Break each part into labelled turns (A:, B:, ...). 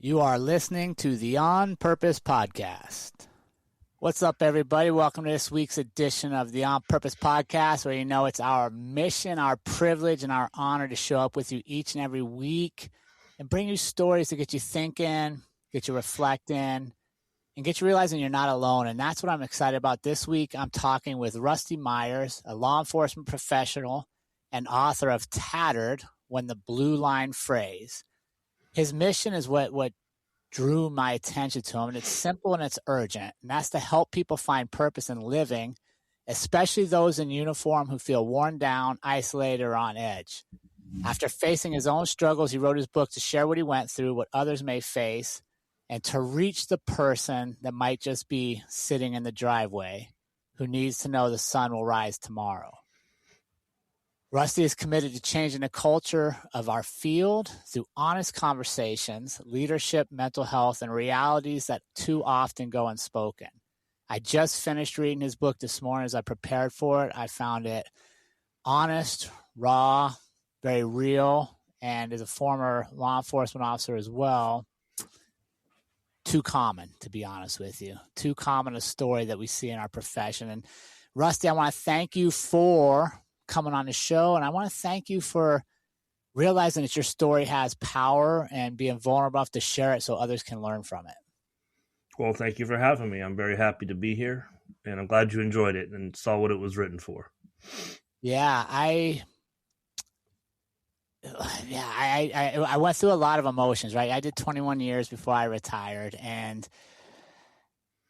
A: You are listening to the On Purpose Podcast. What's up, everybody? Welcome to this week's edition of the On Purpose Podcast, where you know it's our mission, our privilege, and our honor to show up with you each and every week and bring you stories to get you thinking, get you reflecting, and get you realizing you're not alone. And that's what I'm excited about this week. I'm talking with Rusty Myers, a law enforcement professional and author of Tattered, When the Blue Line Frays. His mission is what drew my attention to him, and it's simple and it's urgent, and that's to help people find purpose in living, especially those in uniform who feel worn down, isolated, or on edge. After facing his own struggles, he wrote his book to share what he went through, what others may face, and to reach the person that might just be sitting in the driveway who needs to know the sun will rise tomorrow. Rusty is committed to changing the culture of our field through honest conversations, leadership, mental health, and realities that too often go unspoken. I just finished reading his book this morning as I prepared for it. I found it honest, raw, very real, and as a former law enforcement officer as well, too common, to be honest with you. Too common a story that we see in our profession. And Rusty, I want to thank you for coming on the show, and I want to thank you for realizing that your story has power and being vulnerable enough to share it so others can learn from it.
B: Well, thank you for having me. I'm very happy to be here, and I'm glad you enjoyed it and saw what it was written for.
A: Yeah, I went through a lot of emotions, right? I did 21 years before I retired, and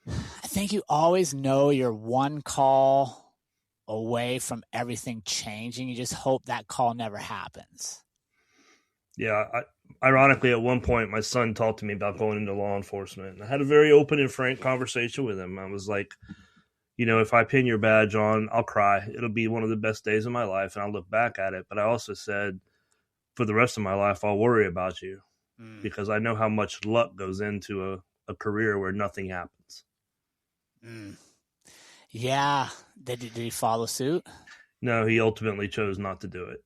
A: I think you always know you're one call away from everything changing. You just hope that call never happens.
B: Yeah, ironically, at one point, my son talked to me about going into law enforcement. And I had a very open and frank conversation with him. I was like, if I pin your badge on, I'll cry. It'll be one of the best days of my life, and I'll look back at it. But I also said, for the rest of my life, I'll worry about you because I know how much luck goes into a career where nothing happens.
A: Yeah. Did he follow suit?
B: No, he ultimately chose not to do it.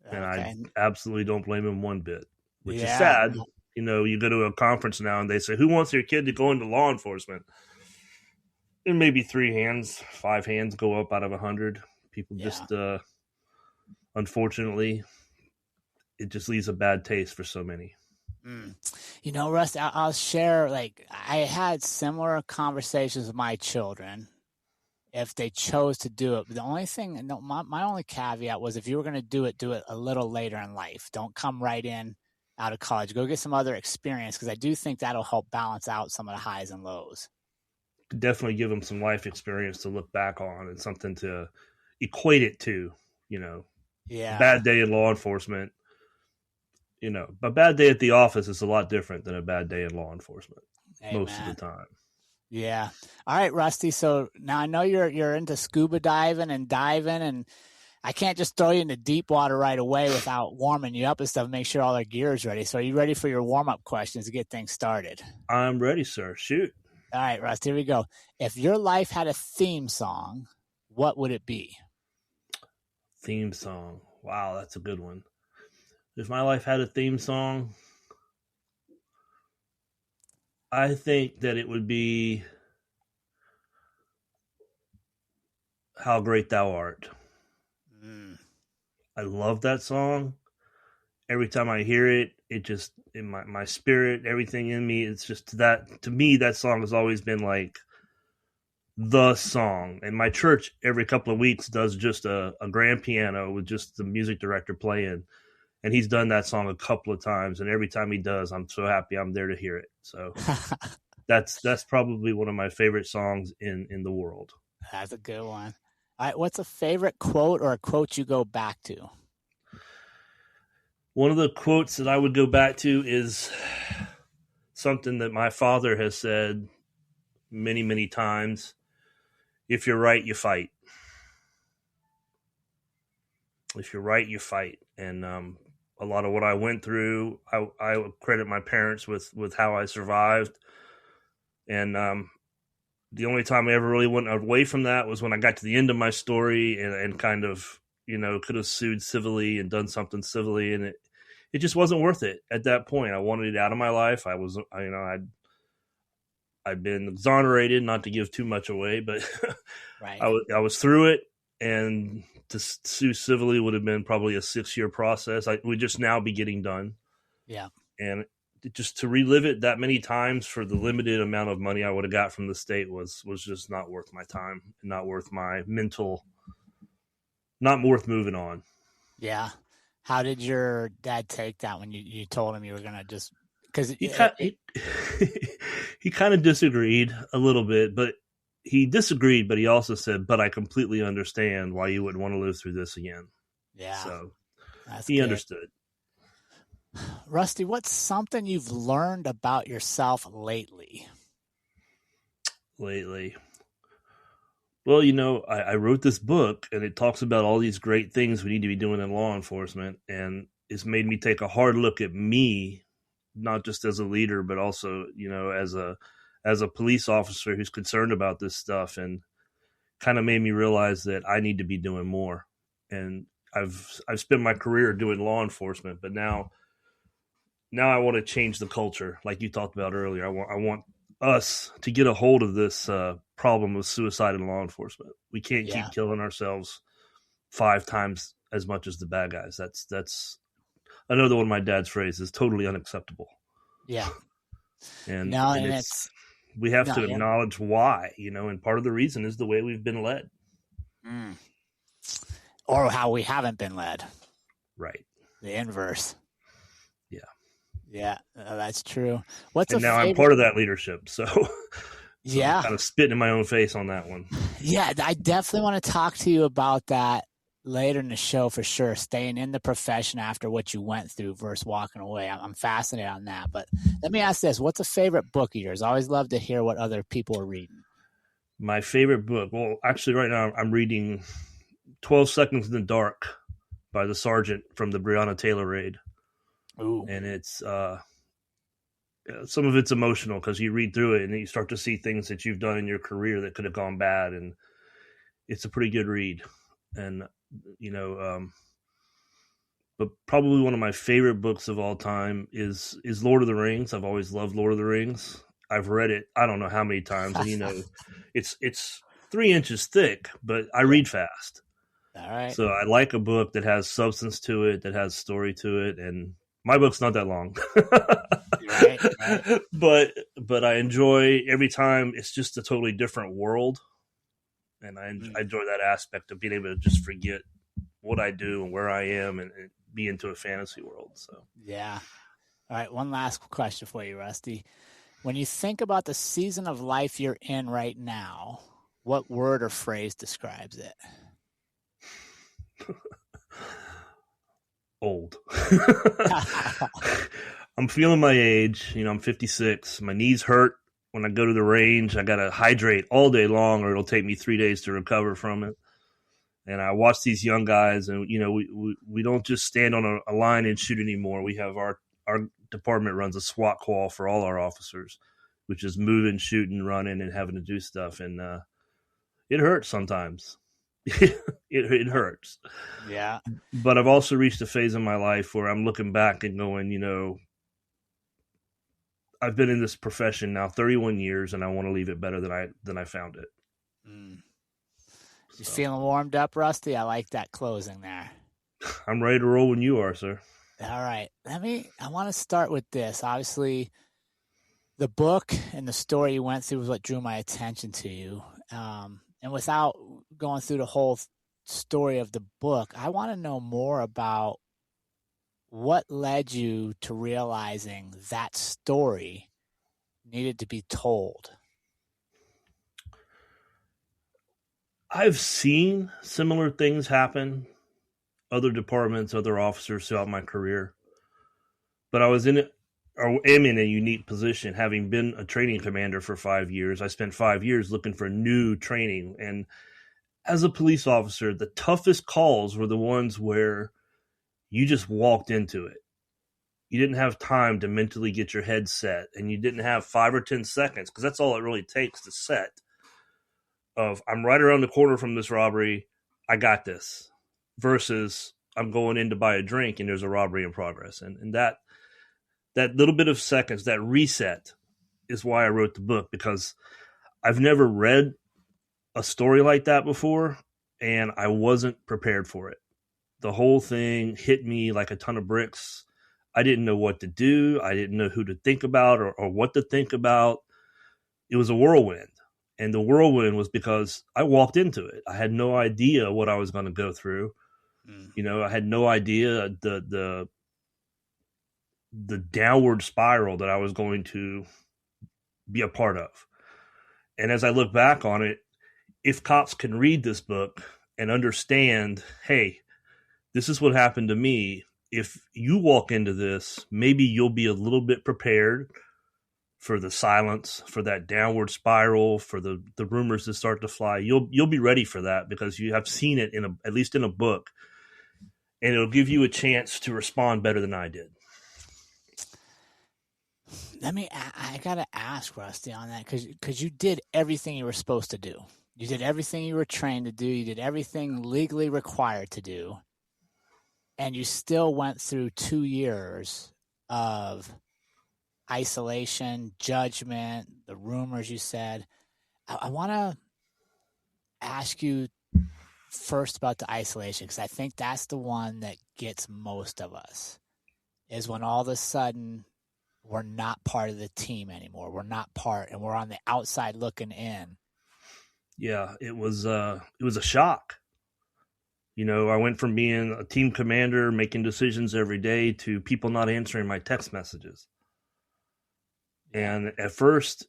B: And I absolutely don't blame him one bit, which is sad. You go to a conference now and they say, who wants your kid to go into law enforcement? And maybe 5 hands go up out of 100. People just, unfortunately, it just leaves a bad taste for so many.
A: Russ, I'll share, I had similar conversations with my children if they chose to do it. But the only thing, my only caveat was if you were going to do it a little later in life. Don't come right in out of college. Go get some other experience, because I do think that'll help balance out some of the highs and lows.
B: Definitely give them some life experience to look back on and something to equate it to,
A: Yeah.
B: Bad day in law enforcement. A bad day at the office is a lot different than a bad day in law enforcement.
A: Amen.
B: Most of the time.
A: Yeah. All right, Rusty. So now I know you're into scuba diving, and I can't just throw you into deep water right away without warming you up and stuff. Make sure all our gear is ready. So are you ready for your warm-up questions to get things started?
B: I'm ready, sir. Shoot.
A: All right, Rusty, here we go. If your life had a theme song, what would it be?
B: Theme song. Wow, that's a good one. If my life had a theme song, I think that it would be How Great Thou Art. I love that song. Every time I hear it, it just, in my spirit, everything in me, it's just that, to me, that song has always been like the song. And my church, every couple of weeks, does just a grand piano with just the music director playing. And he's done that song a couple of times, and every time he does, I'm so happy I'm there to hear it. So that's probably one of my favorite songs in the world.
A: That's a good one. All right, what's a favorite quote or a quote you go back to?
B: One of the quotes that I would go back to is something that my father has said many, many times. If you're right, you fight. If you're right, you fight. And a lot of what I went through, I credit my parents with how I survived. And the only time I ever really went away from that was when I got to the end of my story and kind of, could have sued civilly and done something civilly. And it just wasn't worth it at that point. I wanted it out of my life. I'd been exonerated, not to give too much away, but
A: Right.
B: I was through it, and to sue civilly would have been probably a 6-year process. I would just now be getting done.
A: Yeah.
B: And just to relive it that many times for the limited amount of money I would have got from the state was just not worth my time, not worth my mental, not worth moving on.
A: Yeah. How did your dad take that when you told him you were going to just, because
B: he kind of disagreed a little bit, but he also said, but I completely understand why you wouldn't want to live through this again.
A: Yeah.
B: So
A: That's
B: he
A: good.
B: understood.
A: Rusty, what's something you've learned about yourself lately?
B: Well, I wrote this book, and it talks about all these great things we need to be doing in law enforcement, and it's made me take a hard look at me, not just as a leader, but also, as a police officer who's concerned about this stuff, and kind of made me realize that I need to be doing more. And I've spent my career doing law enforcement, but now I want to change the culture, like you talked about earlier. I want us to get a hold of this problem of suicide in law enforcement. We can't keep killing ourselves 5 times as much as the bad guys. That's another one of my dad's phrases, totally unacceptable.
A: Yeah.
B: And we have to acknowledge why, and part of the reason is the way we've been led.
A: Or how we haven't been led.
B: Right.
A: The inverse.
B: Yeah.
A: Yeah, that's true.
B: I'm part of that leadership, so
A: yeah,
B: I'm kind of spitting in my own face on that one.
A: Yeah, I definitely want to talk to you about that later in the show for sure. Staying in the profession after what you went through versus walking away. I'm fascinated on that. But let me ask this: what's a favorite book of yours? I always love to hear what other people are reading.
B: My favorite book. Well, actually, right now I'm reading 12 Seconds in the Dark by the sergeant from the Breonna Taylor raid.
A: Ooh.
B: And it's some of it's emotional because you read through it and you start to see things that you've done in your career that could have gone bad, and it's a pretty good read. And but probably one of my favorite books of all time is Lord of the Rings. I've always loved Lord of the Rings. I've read it I don't know how many times, and it's 3 inches thick, but I read fast.
A: All right.
B: So I like a book that has substance to it, that has story to it, and my book's not that long.
A: right.
B: But I enjoy every time. It's just a totally different world, and I enjoy that aspect of being able to just forget what I do and where I am and be into a fantasy world. So
A: yeah. All right, one last question for you, Rusty. When you think about the season of life you're in right now, what word or phrase describes it?
B: Old. I'm feeling my age. I'm 56. My knees hurt when I go to the range. I got to hydrate all day long, or it'll take me 3 days to recover from it. And I watch these young guys, and we don't just stand on a line and shoot anymore. We have our department runs a SWAT call for all our officers, which is moving, shooting, running, and having to do stuff. And it hurts sometimes. It hurts.
A: Yeah.
B: But I've also reached a phase in my life where I'm looking back and going, I've been in this profession now 31 years, and I want to leave it better than I found it.
A: You feeling warmed up, Rusty? I like that closing there.
B: I'm ready to roll when you are, sir.
A: All right. I want to start with this. Obviously, the book and the story you went through was what drew my attention to you. And without going through the whole story of the book, I want to know more about what led you to realizing that story needed to be told.
B: I've seen similar things happen, other departments, other officers throughout my career. But I was am in a unique position, having been a training commander for 5 years. I spent 5 years looking for new training. And as a police officer, the toughest calls were the ones where you just walked into it. You didn't have time to mentally get your head set, and you didn't have 5 or 10 seconds, because that's all it really takes to set. I'm right around the corner from this robbery. I got this. Versus I'm going in to buy a drink and there's a robbery in progress. And that little bit of seconds, that reset is why I wrote the book, because I've never read a story like that before and I wasn't prepared for it. The whole thing hit me like a ton of bricks. I didn't know what to do. I didn't know who to think about or what to think about. It was a whirlwind. And the whirlwind was because I walked into it. I had no idea what I was going to go through. You know, I had no idea the downward spiral that I was going to be a part of. And as I look back on it, if cops can read this book and understand, hey, this is what happened to me. If you walk into this, maybe you'll be a little bit prepared for the silence, for that downward spiral, for the rumors to start to fly. You'll be ready for that because you have seen it at least in a book, and it'll give you a chance to respond better than I did.
A: I gotta ask Rusty on that because you did everything you were supposed to do. You did everything you were trained to do. You did everything legally required to do. And you still went through 2 years of isolation, judgment, the rumors you said. I want to ask you first about the isolation, because I think that's the one that gets most of us, is when all of a sudden we're not part of the team anymore. We're not part, and we're on the outside looking in.
B: Yeah, it was a shock. You know, I went from being a team commander, making decisions every day, to people not answering my text messages. And at first,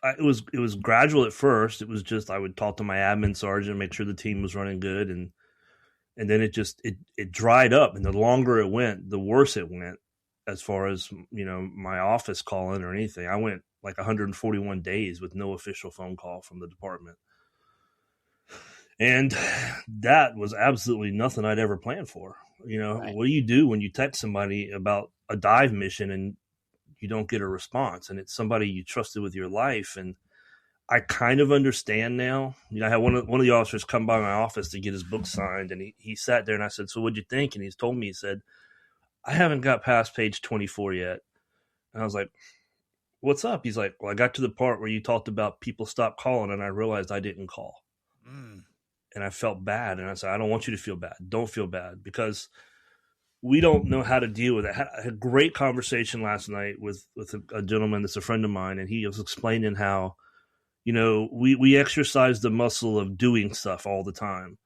B: it was gradual at first. It was just, I would talk to my admin sergeant, make sure the team was running good. And then it dried up. And the longer it went, the worse it went as far as, you know, my office calling or anything. I went like 141 days with no official phone call from the department. And that was absolutely nothing I'd ever planned for. You know, right. What do you do when you text somebody about a dive mission and you don't get a response, and it's somebody you trusted with your life? And I kind of understand now. You know, I had one of the officers come by my office to get his book signed, and he sat there and I said, "So what'd you think?" And he told me, he said, "I haven't got past page 24 yet." And I was like, "What's up?" He's like, "Well, I got to the part where you talked about people stopped calling, and I realized I didn't call." And I felt bad. And I said, "I don't want you to feel bad. Don't feel bad, because we don't know how to deal with it." I had a great conversation last night with a gentleman that's a friend of mine, and he was explaining how, you know, we exercise the muscle of doing stuff all the time,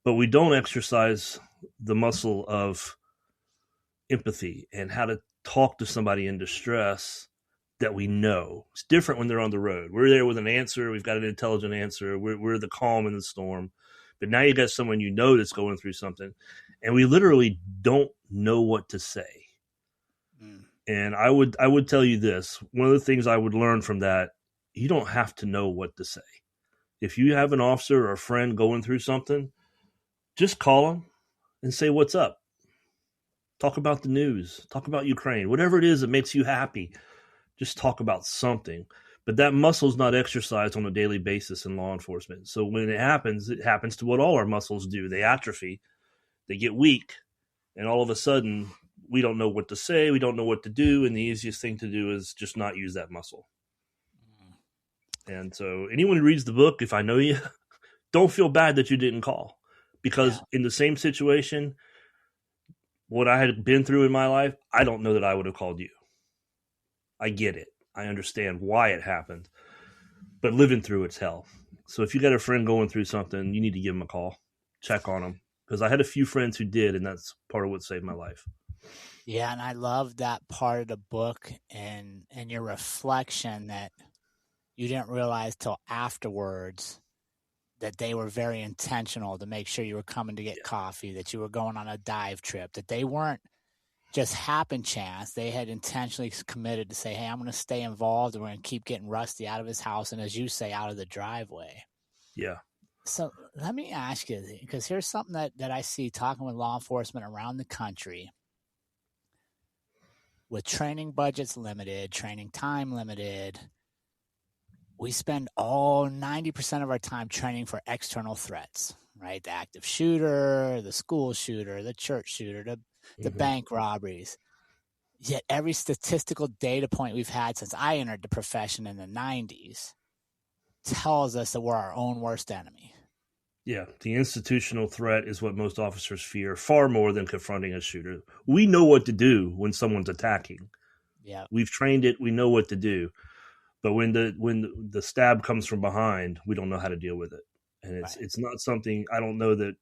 B: but we don't exercise the muscle of empathy and how to talk to somebody in distress that we know. It's different when they're on the road. We're there with an answer. We've got an intelligent answer. We're the calm in the storm. But now you got someone you know that's going through something, and we literally don't know what to say. And I would tell you this. One of the things I would learn from that, you don't have to know what to say. If you have an officer or a friend going through something, just call them and say, "What's up?" Talk about the news. Talk about Ukraine. Whatever it is that makes you happy, just talk about something. But that muscle's not exercised on a daily basis in law enforcement. So when it happens to what all our muscles do. They atrophy, they get weak, and all of a sudden we don't know what to say, we don't know what to do, and the easiest thing to do is just not use that muscle. And so anyone who reads the book, if I know you, don't feel bad that you didn't call. Because in the same situation, what I had been through in my life, I don't know that I would have called you. I get it. I understand why it happened, but living through it's hell. So if you got a friend going through something, you need to give them a call, check on them, because I had a few friends who did, and that's part of what saved my life.
A: Yeah, and I love that part of the book and your reflection that you didn't realize till afterwards that they were very intentional to make sure you were coming to get coffee, that you were going on a dive trip, that they weren't just happen chance. They had intentionally committed to say, "Hey, I'm going to stay involved, and we're going to keep getting Rusty out of his house, and as you say, out of the driveway."
B: Yeah.
A: So let me ask you, because here's something that I see talking with law enforcement around the country. With training budgets limited, training time limited, we spend all 90% of our time training for external threats. right? The active shooter, the school shooter, the church shooter, the bank robberies. Yet every statistical data point we've had since I entered the profession in the 90s tells us that we're our own worst enemy.
B: Yeah, the institutional threat is what most officers fear far more than confronting a shooter. We know what to do when someone's attacking.
A: Yeah,
B: we've trained it. We know what to do. But when the stab comes from behind, we don't know how to deal with it. And it's not something, I don't know that,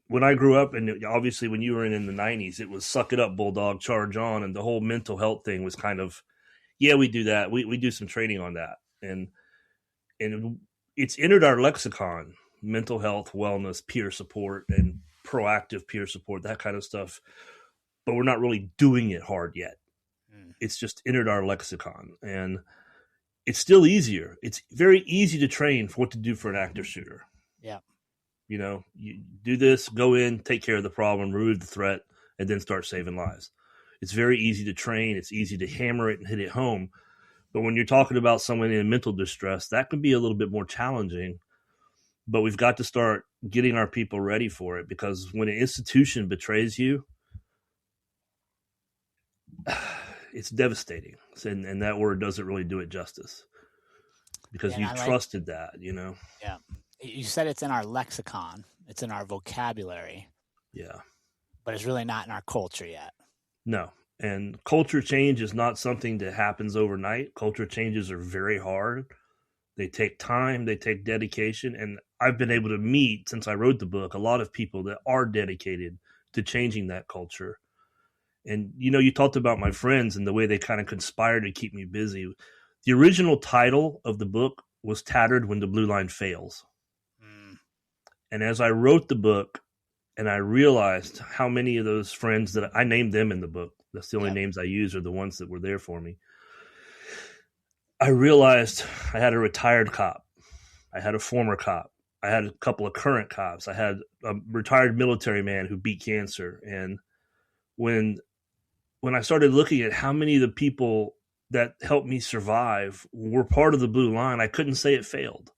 B: when I grew up, and obviously when you were in the 90s, it was suck it up, bulldog, charge on. And the whole mental health thing was kind of, yeah, we do that. We do some training on that. And it's entered our lexicon, mental health, wellness, peer support, and proactive peer support, that kind of stuff. But we're not really doing it hard yet. It's just entered our lexicon, and it's still easier. It's very easy to train for what to do for an active shooter.
A: Yeah.
B: You do this, go in, take care of the problem, remove the threat, and then start saving lives. It's very easy to train. It's easy to hammer it and hit it home. But when you're talking about someone in mental distress, that can be a little bit more challenging. But we've got to start getting our people ready for it, because when an institution betrays you, it's devastating. And that word doesn't really do it justice, because you've trusted that,
A: Yeah. You said it's in our lexicon. It's in our vocabulary.
B: Yeah.
A: But it's really not in our culture yet.
B: No. And culture change is not something that happens overnight. Culture changes are very hard. They take time. They take dedication. And I've been able to meet, since I wrote the book, a lot of people that are dedicated to changing that culture. And, you talked about my friends and the way they kind of conspire to keep me busy. The original title of the book was Tattered When the Blue Line Fails. And as I wrote the book, and I realized how many of those friends that I named them in the book, that's the only names I use are the ones that were there for me. I realized I had a retired cop. I had a former cop. I had a couple of current cops. I had a retired military man who beat cancer. And when I started looking at how many of the people that helped me survive were part of the Blue Line, I couldn't say it failed.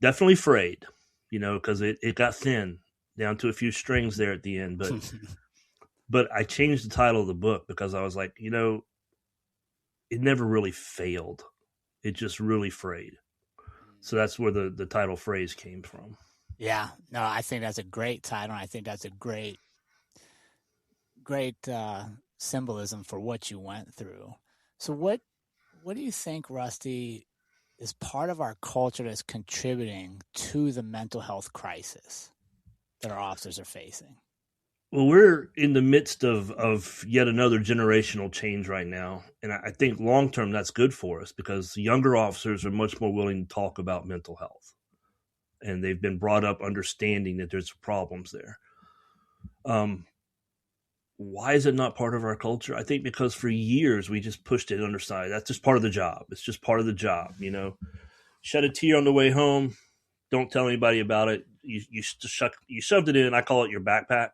B: Definitely frayed, because it got thin down to a few strings there at the end. But I changed the title of the book because I was like, it never really failed. It just really frayed. So that's where the title Frays came from.
A: Yeah. No, I think that's a great title. I think that's a great symbolism for what you went through. So what do you think, Rusty, is part of our culture that's contributing to the mental health crisis that our officers are facing?
B: Well, we're in the midst of yet another generational change right now. And I think long-term that's good for us, because younger officers are much more willing to talk about mental health. And they've been brought up understanding that there's problems there. Why is it not part of our culture? I think because for years we just pushed it underside. That's just part of the job. It's just part of the job, Shed a tear on the way home. Don't tell anybody about it. You shoved it in. I call it your backpack.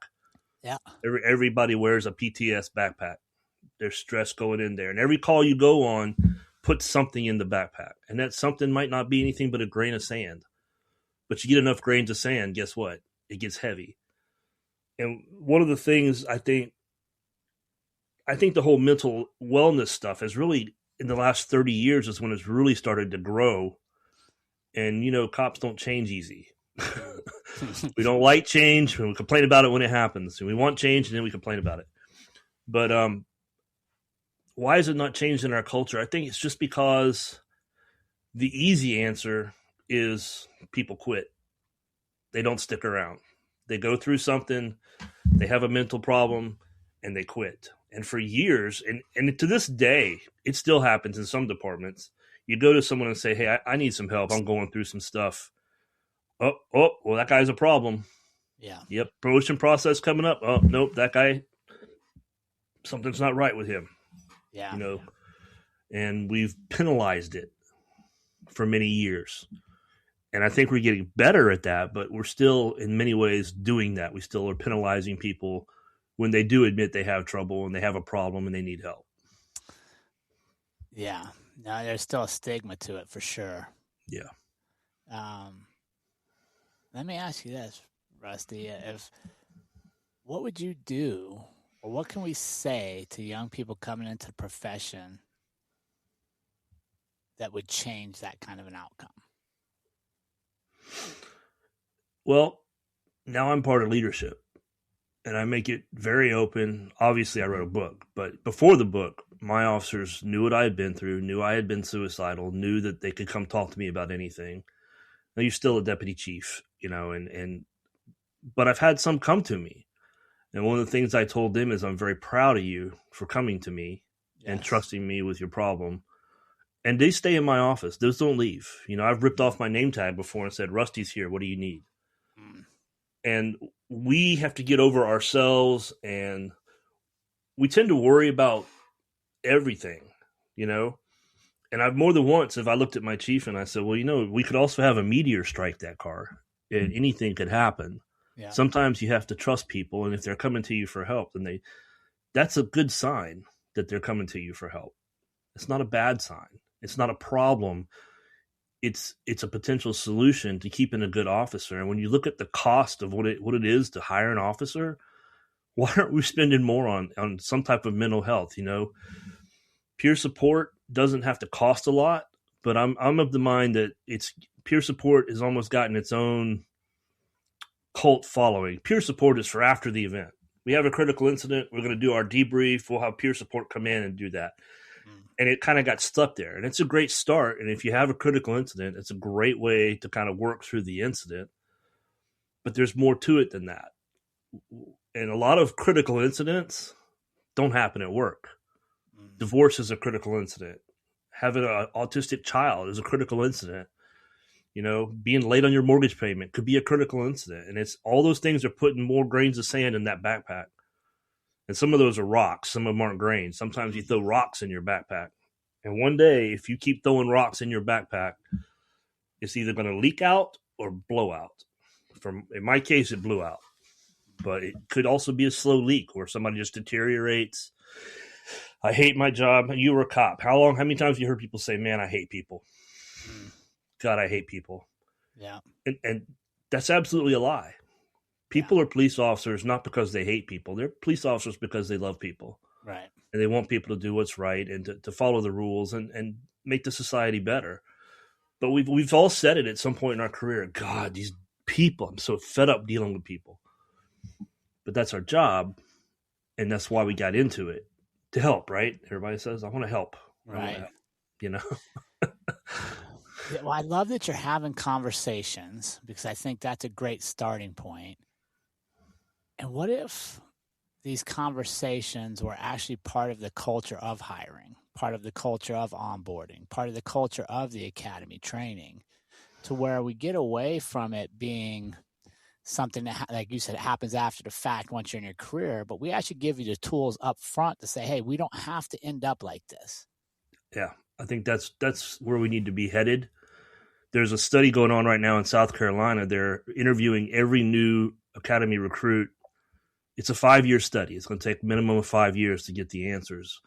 A: Yeah.
B: Everybody wears a PTS backpack. There's stress going in there. And every call you go on, put something in the backpack. And that something might not be anything but a grain of sand. But you get enough grains of sand, guess what? It gets heavy. And one of the things I think the whole mental wellness stuff has really, in the last 30 years, is when it's really started to grow. And, cops don't change easy. We don't like change. We complain about it when it happens. And we want change, and then we complain about it. But why is it not changed in our culture? I think it's just because the easy answer is people quit. They don't stick around. They go through something, they have a mental problem, and they quit. And for years, and to this day, it still happens in some departments. You go to someone and say, hey, I need some help. I'm going through some stuff. Oh, well, that guy's a problem.
A: Yeah.
B: Yep. Promotion process coming up. Oh, nope. That guy, something's not right with him.
A: Yeah.
B: And we've penalized it for many years. And I think we're getting better at that, but we're still in many ways doing that. We still are penalizing people when they do admit they have trouble and they have a problem and they need help.
A: Yeah. No, there's still a stigma to it for sure.
B: Yeah.
A: Let me ask you this, Rusty. What would you do, or what can we say to young people coming into the profession that would change that kind of an outcome?
B: Well, now I'm part of leadership, and I make it very open. Obviously, I wrote a book, but before the book, my officers knew what I had been through, knew I had been suicidal, knew that they could come talk to me about anything. Now, you're still a deputy chief, but I've had some come to me. And one of the things I told them is, I'm very proud of you for coming to me and trusting me with your problem. And they stay in my office. Those don't leave. I've ripped off my name tag before and said, Rusty's here. What do you need? And we have to get over ourselves, and we tend to worry about everything, And I've more than once, if I looked at my chief and I said, well, we could also have a meteor strike that car, and anything could happen. Yeah. Sometimes you have to trust people, and if they're coming to you for help, then that's a good sign that they're coming to you for help. It's not a bad sign. It's not a problem. It's a potential solution to keeping a good officer. And when you look at the cost of what it is to hire an officer, why aren't we spending more on some type of mental health? Peer support doesn't have to cost a lot, but I'm of the mind that peer support has almost gotten its own cult following. Peer support is for after the event. We have a critical incident. We're going to do our debrief. We'll have peer support come in and do that. And it kind of got stuck there. And it's a great start. And if you have a critical incident, it's a great way to kind of work through the incident. But there's more to it than that. And a lot of critical incidents don't happen at work. Divorce is a critical incident. Having an autistic child is a critical incident. Being late on your mortgage payment could be a critical incident. And it's all those things are putting more grains of sand in that backpack. And some of those are rocks. Some of them aren't grains. Sometimes you throw rocks in your backpack. And one day, if you keep throwing rocks in your backpack, it's either going to leak out or blow out. In my case, it blew out. But it could also be a slow leak where somebody just deteriorates. I hate my job. You were a cop. How many times have you heard people say, man, I hate people? God, I hate people.
A: Yeah.
B: And that's absolutely a lie. People are police officers not because they hate people. They're police officers because they love people.
A: Right.
B: And they want people to do what's right and to follow the rules and make the society better. But we've all said it at some point in our career. God, these people, I'm so fed up dealing with people. But that's our job. And that's why we got into it. To help, right? Everybody says, I want to help.
A: Right.
B: Well,
A: I love that you're having conversations because I think that's a great starting point. And what if these conversations were actually part of the culture of hiring, part of the culture of onboarding, part of the culture of the academy training, to where we get away from it being something that, like you said, it happens after the fact once you're in your career, but we actually give you the tools up front to say, hey, we don't have to end up like this.
B: Yeah, I think that's where we need to be headed. There's a study going on right now in South Carolina. They're interviewing every new academy recruit. It's a 5-year study. It's going to take a minimum of 5 years to get the answers.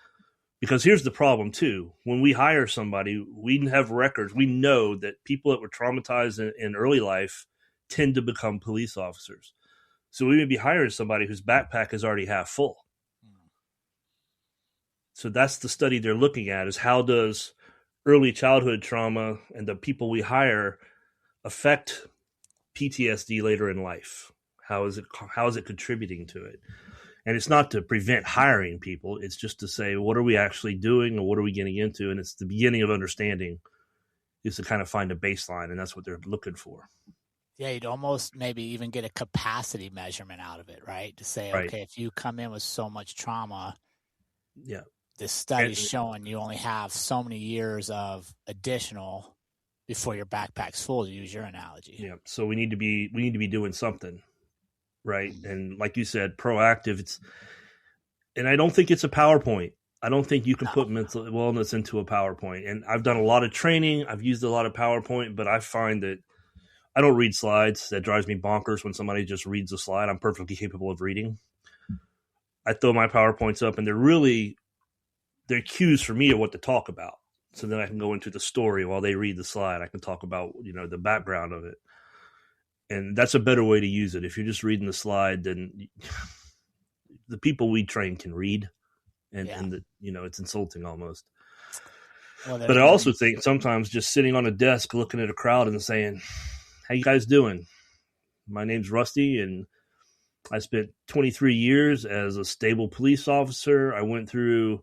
B: Because here's the problem, too. When we hire somebody, we have records. We know that people that were traumatized in early life tend to become police officers. So we may be hiring somebody whose backpack is already half full. So that's the study they're looking at, is how does early childhood trauma and the people we hire affect PTSD later in life? How is it contributing to it? And it's not to prevent hiring people. It's just to say, what are we actually doing and what are we getting into? And it's the beginning of understanding is to kind of find a baseline, and that's what they're looking for.
A: Yeah, you'd almost maybe even get a capacity measurement out of it, right? To say,
B: right.
A: Okay, if you come in with so much trauma,
B: yeah,
A: this study's showing you only have so many years of additional before your backpack's full, to use your analogy.
B: Yeah, so we need to be doing something, right? And like you said, proactive. And I don't think it's a PowerPoint. I don't think you can put mental wellness into a PowerPoint. And I've done a lot of training. I've used a lot of PowerPoint, but I find that I don't read slides. That drives me bonkers when somebody just reads a slide. I'm perfectly capable of reading. I throw my PowerPoints up, and they're cues for me of what to talk about. So then I can go into the story while they read the slide. I can talk about, the background of it. And that's a better way to use it. If you're just reading the slide, then the people we train can read, and it's insulting almost.
A: Well,
B: but I also think sometimes just sitting on a desk looking at a crowd and saying, "How you guys doing? My name's Rusty, and I spent 23 years as a stable police officer. I went through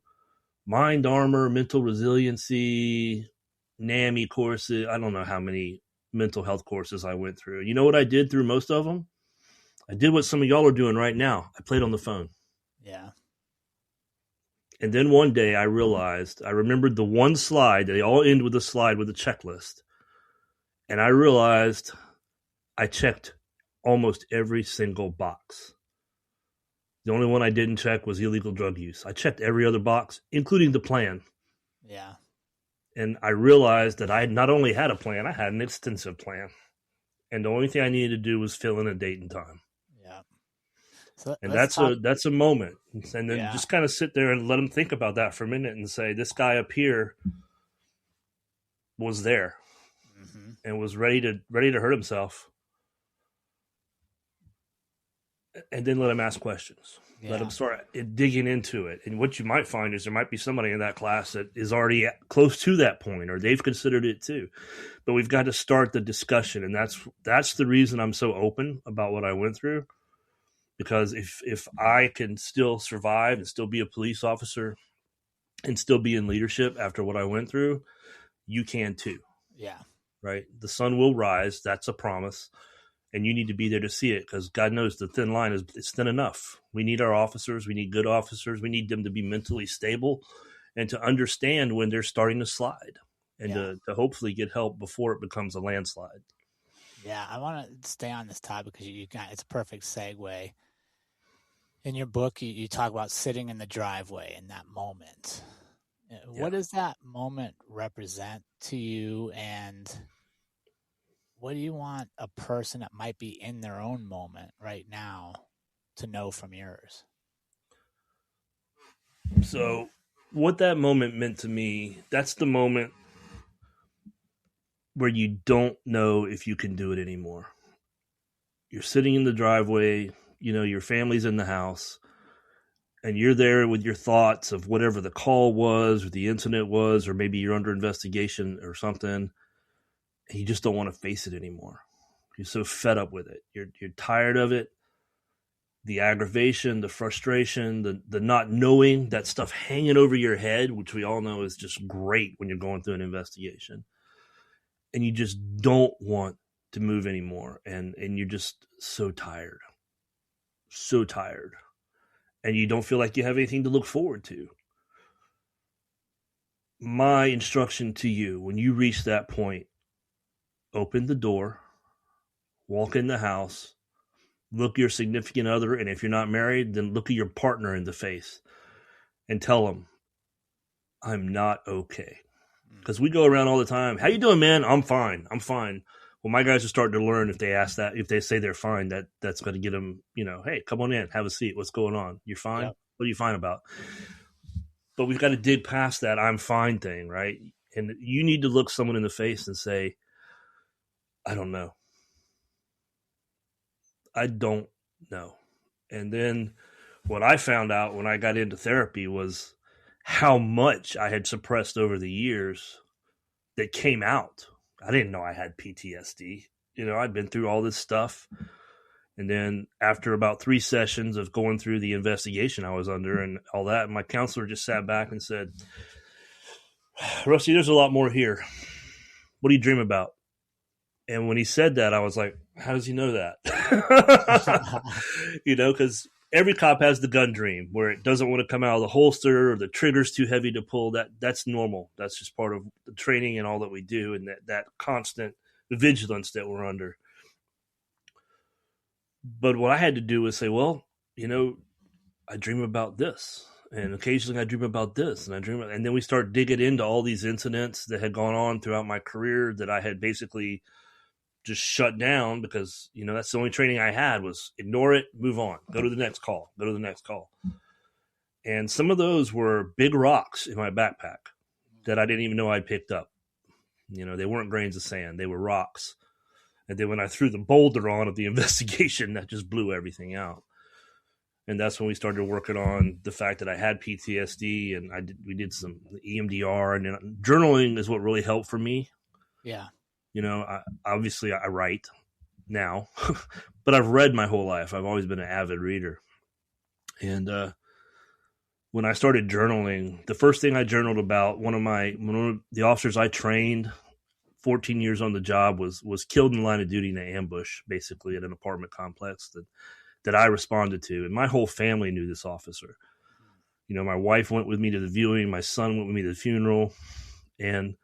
B: mind armor, mental resiliency, NAMI courses. I don't know how many mental health courses I went through. You know what I did through most of them? I did what some of y'all are doing right now. I played on the phone."
A: Yeah.
B: And then one day I remembered the one slide. They all end with a slide with a checklist. And I realized I checked almost every single box. The only one I didn't check was illegal drug use. I checked every other box, including the plan.
A: Yeah. And
B: I realized that I not only had a plan, I had an extensive plan. And the only thing I needed to do was fill in a date and time.
A: Yeah. So
B: and that's a moment. And then just kind of sit there and let them think about that for a minute and say, this guy up here was there and was ready to hurt himself. And then let him ask questions. Yeah. Let him start digging into it. And what you might find is there might be somebody in that class that is already close to that point, or they've considered it too. But we've got to start the discussion. And that's the reason I'm so open about what I went through. Because if I can still survive and still be a police officer and still be in leadership after what I went through, you can too.
A: Yeah.
B: Right? The sun will rise. That's a promise. And you need to be there to see it, because God knows the thin line is thin enough. We need our officers. We need good officers. We need them to be mentally stable and to understand when they're starting to slide, and to hopefully get help before it becomes a landslide.
A: Yeah, I want to stay on this topic because it's a perfect segue. In your book, you talk about sitting in the driveway in that moment. What does that moment represent to you, and what do you want a person that might be in their own moment right now to know from yours?
B: So what that moment meant to me, that's the moment where you don't know if you can do it anymore. You're sitting in the driveway, your family's in the house, and you're there with your thoughts of whatever the call was or the incident was, or maybe you're under investigation or something, and you just don't want to face it anymore. You're so fed up with it. You're tired of it. The aggravation, the frustration, the not knowing, that stuff hanging over your head, which we all know is just great when you're going through an investigation. And you just don't want to move anymore. And you're just so tired. So tired. And you don't feel like you have anything to look forward to. My instruction to you, when you reach that point, open the door, walk in the house, look your significant other, and if you're not married, then look at your partner in the face and tell them, I'm not okay. Because we go around all the time, how you doing, man? I'm fine. Well, my guys are starting to learn, if they ask that, if they say they're fine, that's going to get them, hey, come on in, have a seat. What's going on? You're fine? Yep. What are you fine about? But we've got to dig past that I'm fine thing, right? And you need to look someone in the face and say, I don't know. I don't know. And then what I found out when I got into therapy was how much I had suppressed over the years that came out. I didn't know I had PTSD. I'd been through all this stuff. And then after about 3 sessions of going through the investigation I was under and all that, my counselor just sat back and said, Rusty, there's a lot more here. What do you dream about? And when he said that, I was like, how does he know that? Because every cop has the gun dream where it doesn't want to come out of the holster or the trigger's too heavy to pull. That's normal. That's just part of the training and all that we do, and that constant vigilance that we're under. But what I had to do was say, well, I dream about this. And occasionally I dream about this, and then we start digging into all these incidents that had gone on throughout my career that I had basically just shut down because, that's the only training I had was ignore it, move on, go to the next call. And some of those were big rocks in my backpack that I didn't even know I'd picked up. They weren't grains of sand. They were rocks. And then when I threw the boulder on of the investigation, that just blew everything out. And that's when we started working on the fact that I had PTSD, and we did some EMDR, and then journaling is what really helped for me.
A: Yeah.
B: You know, obviously I write now, but I've read my whole life. I've always been an avid reader. And when I started journaling, the first thing I journaled about, one of the officers I trained, 14 years on the job, was killed in the line of duty in an ambush, basically at an apartment complex that I responded to. And my whole family knew this officer. You know, my wife went with me to the viewing. My son went with me to the funeral. And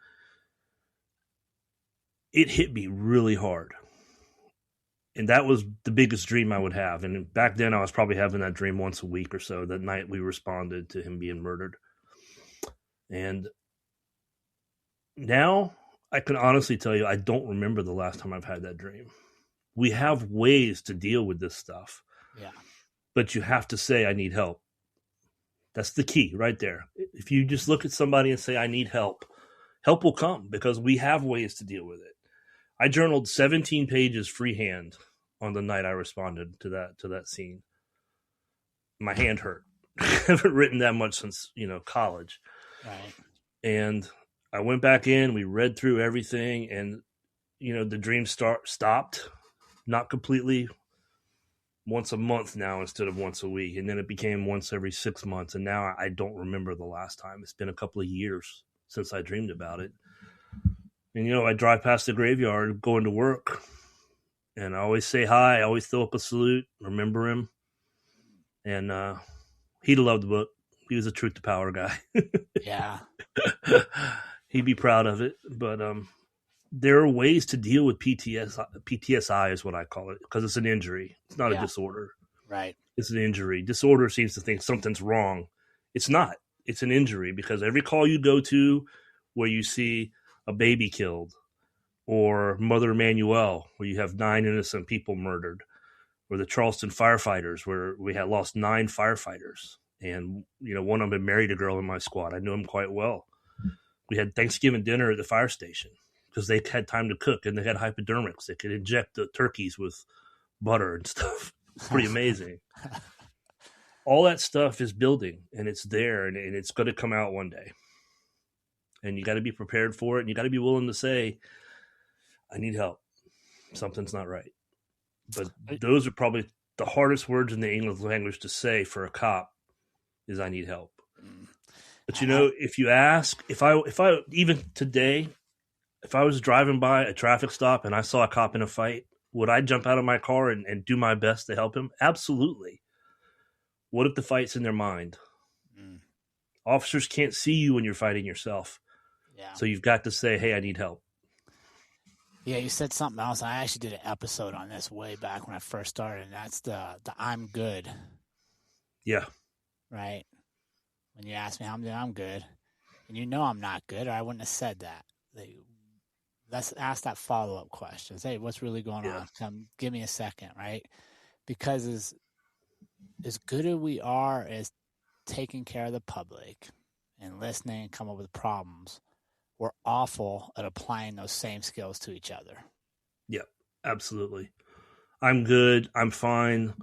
B: it hit me really hard. And that was the biggest dream I would have. And back then I was probably having that dream once a week or so, that night we responded to him being murdered. And now I can honestly tell you, I don't remember the last time I've had that dream. We have ways to deal with this stuff.
A: Yeah.
B: But you have to say, I need help. That's the key right there. If you just look at somebody and say, I need help, help will come, because we have ways to deal with it. I journaled 17 pages freehand on the night I responded to that scene. My hand hurt. I haven't written that much since, college.
A: Right.
B: And I went back in, we read through everything, and, the dream stopped. Not completely. Once a month now instead of once a week. And then it became once every 6 months. And now I don't remember the last time. It's been a couple of years since I dreamed about it. And, I drive past the graveyard going to work. And I always say hi. I always throw up a salute, remember him. And he'd love the book. He was a truth to power guy.
A: Yeah.
B: He'd be proud of it. But there are ways to deal with PTSI is what I call it, because it's an injury. It's not a disorder.
A: Right.
B: It's an injury. Disorder seems to think something's wrong. It's not. It's an injury, because every call you go to where you see a baby killed, or Mother Emanuel, where you have 9 innocent people murdered, or the Charleston firefighters, where we had lost 9 firefighters. And, one of them married a girl in my squad. I knew him quite well. We had Thanksgiving dinner at the fire station, because they had time to cook, and they had hypodermics. They could inject the turkeys with butter and stuff. It's pretty amazing. All that stuff is building, and it's there, and it's going to come out one day. And you got to be prepared for it, and you got to be willing to say, I need help. Something's not right. But those are probably the hardest words in the English language to say for a cop, is I need help. But if you ask, if I even today, if I was driving by a traffic stop and I saw a cop in a fight, would I jump out of my car and do my best to help him? Absolutely. What if the fight's in their mind? Officers can't see you when you're fighting yourself.
A: Yeah.
B: So you've got to say, hey, I need help.
A: Yeah, you said something else. I actually did an episode on this way back when I first started, and that's the I'm good.
B: Yeah.
A: Right? When you ask me how I'm doing, I'm good. And I'm not good, or I wouldn't have said that. Let's ask that follow-up question. Hey, what's really going on? Come, give me a second, right? Because as good as we are as taking care of the public and listening and come up with problems, we're awful at applying those same skills to each other.
B: Yep, absolutely. I'm good. I'm fine.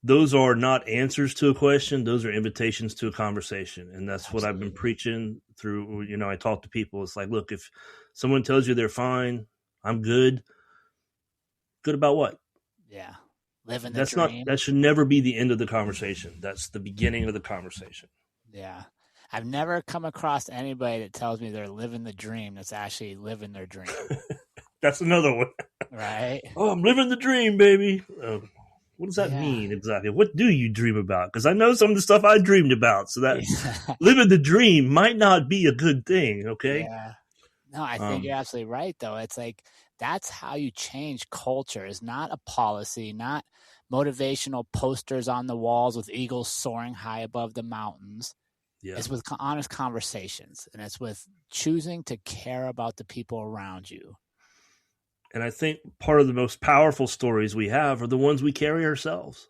B: Those are not answers to a question. Those are invitations to a conversation. And that's what I've been preaching through. I talk to people. It's like, look, if someone tells you they're fine, I'm good. Good about what?
A: Yeah. Living the dream.
B: That should never be the end of the conversation. That's the beginning of the conversation.
A: Yeah. I've never come across anybody that tells me they're living the dream that's actually living their dream.
B: That's another one.
A: Right?
B: Oh, I'm living the dream, baby. What does that mean exactly? What do you dream about? Because I know some of the stuff I dreamed about. So that living the dream might not be a good thing, okay?
A: Yeah. No, I think you're absolutely right, though. It's like that's how you change culture. It's not a policy, not motivational posters on the walls with eagles soaring high above the mountains. Yeah. It's with honest conversations, and it's with choosing to care about the people around you.
B: And I think part of the most powerful stories we have are the ones we carry ourselves.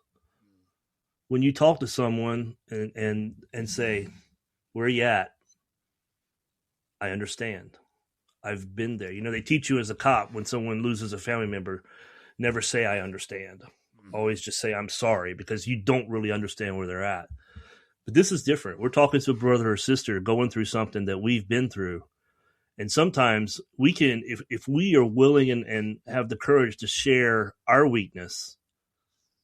B: When you talk to someone and say, where are you at? I understand. I've been there. They teach you as a cop when someone loses a family member, never say I understand. Always just say I'm sorry, because you don't really understand where they're at. But this is different. We're talking to a brother or sister going through something that we've been through. And sometimes we can, if we are willing and have the courage to share our weakness,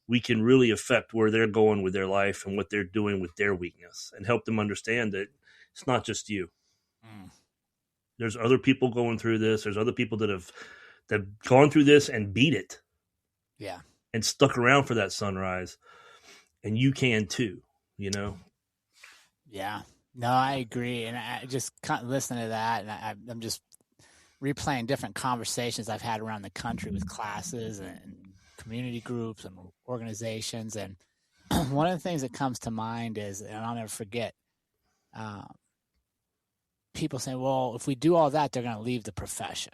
B: we can really affect where they're going with their life and what they're doing with their weakness, and help them understand that it's not just you. There's other people going through this. There's other people that have gone through this and beat it.
A: Yeah.
B: And stuck around for that sunrise. And you can too,
A: Yeah. No, I agree. And I just kind of listening to that, and I'm just replaying different conversations I've had around the country with classes and community groups and organizations. And one of the things that comes to mind is, and I'll never forget, people saying, well, if we do all that, they're going to leave the profession.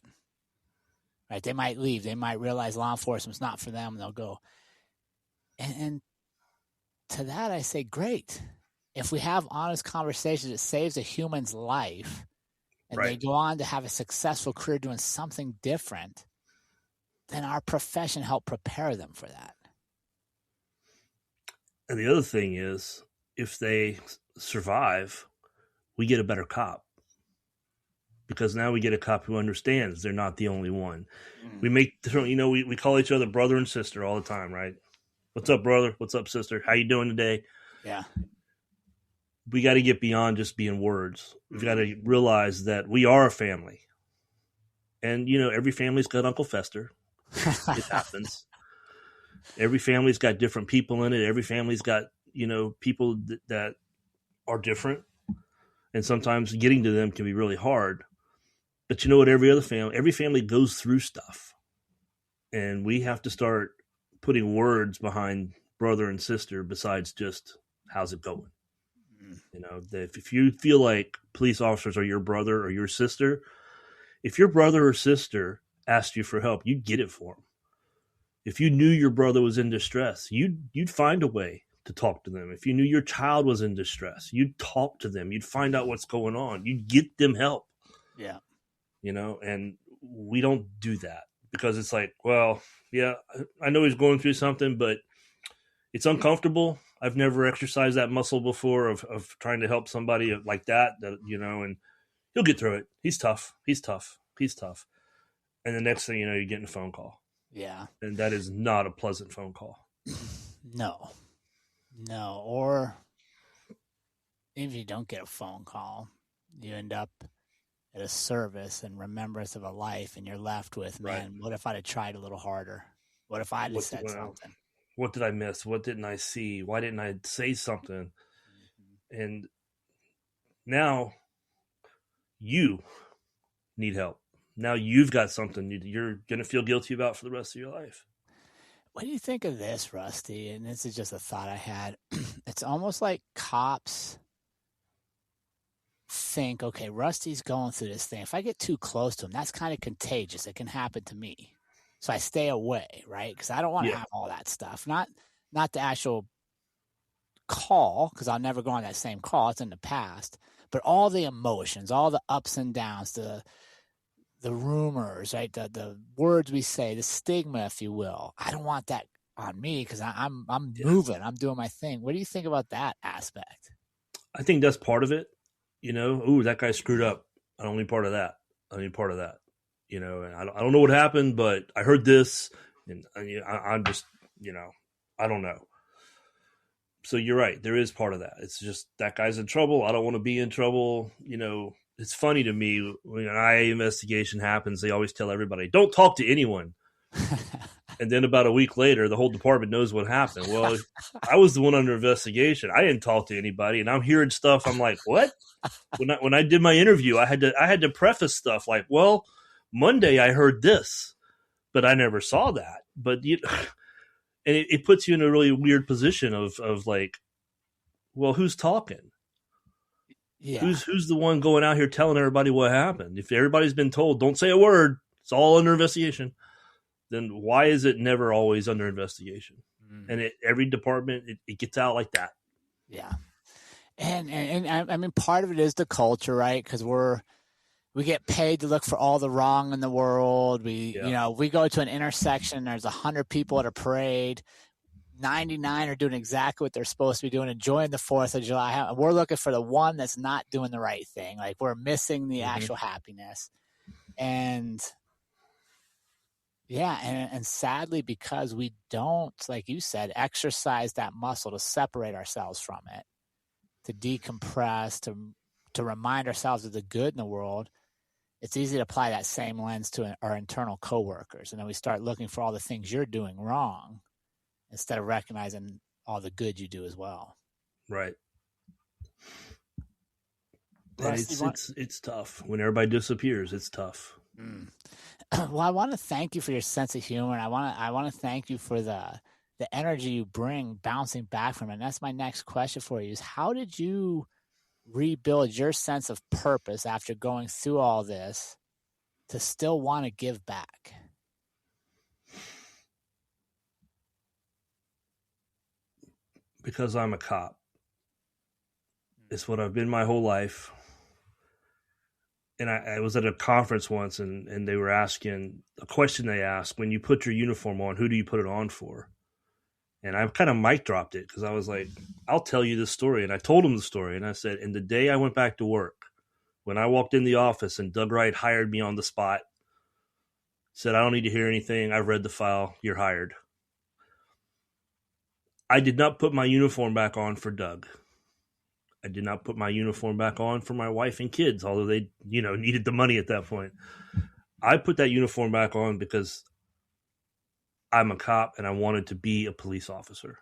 A: Right? They might leave. They might realize law enforcement's not for them, and they'll go. And to that, I say, great. If we have honest conversations, it saves a human's life, and they go on to have a successful career doing something different, then our profession helped prepare them for that.
B: And the other thing is, if they survive, we get a better cop. Because now we get a cop who understands they're not the only one. We we call each other brother and sister all the time, right? What's up, brother? What's up, sister? How you doing today?
A: Yeah.
B: We got to get beyond just being words. We've got to realize that we are a family. And, every family's got Uncle Fester. It happens. Every family's got different people in it. Every family's got, people that are different. And sometimes getting to them can be really hard. But you know what? Every family goes through stuff. And we have to start putting words behind brother and sister besides just how's it going. If you feel like police officers are your brother or your sister, if your brother or sister asked you for help, you'd get it for them. If you knew your brother was in distress, you'd find a way to talk to them. If you knew your child was in distress, you'd talk to them. You'd find out what's going on. You'd get them help.
A: Yeah.
B: And we don't do that because it's like, well, yeah, I know he's going through something, but it's uncomfortable. I've never exercised that muscle before of trying to help somebody like that, and he'll get through it. He's tough. And the next thing you know, you're getting a phone call.
A: Yeah.
B: And that is not a pleasant phone call.
A: No. Or if you don't get a phone call, you end up at a service and remembrance of a life, and you're left with, man, what if I'd have tried a little harder? What if I'd have said something?
B: What did I miss? What didn't I see? Why didn't I say something? And now you need help. Now you've got something you're going to feel guilty about for the rest of your life.
A: What do you think of this, Rusty? And this is just a thought I had. It's almost like cops think, okay, Rusty's going through this thing. If I get too close to him, that's kind of contagious. It can happen to me. So I stay away, right? Because I don't want to have all that stuff. Not the actual call, because I'll never go on that same call. It's in the past. But all the emotions, all the ups and downs, the rumors, right? The words we say, the stigma, if you will. I don't want that on me because I'm moving. I'm doing my thing. What do you think about that aspect?
B: I think that's part of it. Ooh, that guy screwed up. I don't need part of that. And I don't know what happened, but I heard this, and I'm just, I don't know. So you're right. There is part of that. It's just that guy's in trouble. I don't want to be in trouble. It's funny to me when an IA investigation happens, they always tell everybody, don't talk to anyone. And then about a week later, the whole department knows what happened. Well, I was the one under investigation. I didn't talk to anybody, and I'm hearing stuff. I'm like, what? When I did my interview, I had to preface stuff like, well, Monday I heard this, but I never saw that. But and it puts you in a really weird position of like, well, who's talking? Yeah. Who's the one going out here telling everybody what happened? If everybody's been told, don't say a word, it's all under investigation, then why is it never always under investigation? And every department, it gets out like that.
A: Yeah. And I mean, part of it is the culture, right? Because we're we get paid to look for all the wrong in the world. We go to an intersection, there's 100 people at a parade. 99 are doing exactly what they're supposed to be doing, enjoying the 4th of July. We're looking for the one that's not doing the right thing. Like, we're missing the actual happiness. And and sadly, because we don't, like you said, exercise that muscle to separate ourselves from it, to decompress, to remind ourselves of the good in the world, it's easy to apply that same lens to our internal coworkers. And then we start looking for all the things you're doing wrong instead of recognizing all the good you do as well.
B: Right. And it's tough. When everybody disappears, it's tough.
A: Well, I want to thank you for your sense of humor. And I want to thank you for the energy you bring bouncing back from it. And that's my next question for you is, how did you rebuild your sense of purpose after going through all this to still want to give back?
B: Because I'm a cop. It's what I've been my whole life. And I was at a conference once, and they were asking a question. They asked, when you put your uniform on, who do you put it on for? And I kind of mic dropped it because I was like, I'll tell you this story. And I told him the story. And I said, and the day I went back to work, when I walked in the office and Doug Wright hired me on the spot, said, I don't need to hear anything. I've read the file. You're hired. I did not put my uniform back on for Doug. I did not put my uniform back on for my wife and kids, although they, needed the money at that point. I put that uniform back on because I'm a cop and I wanted to be a police officer.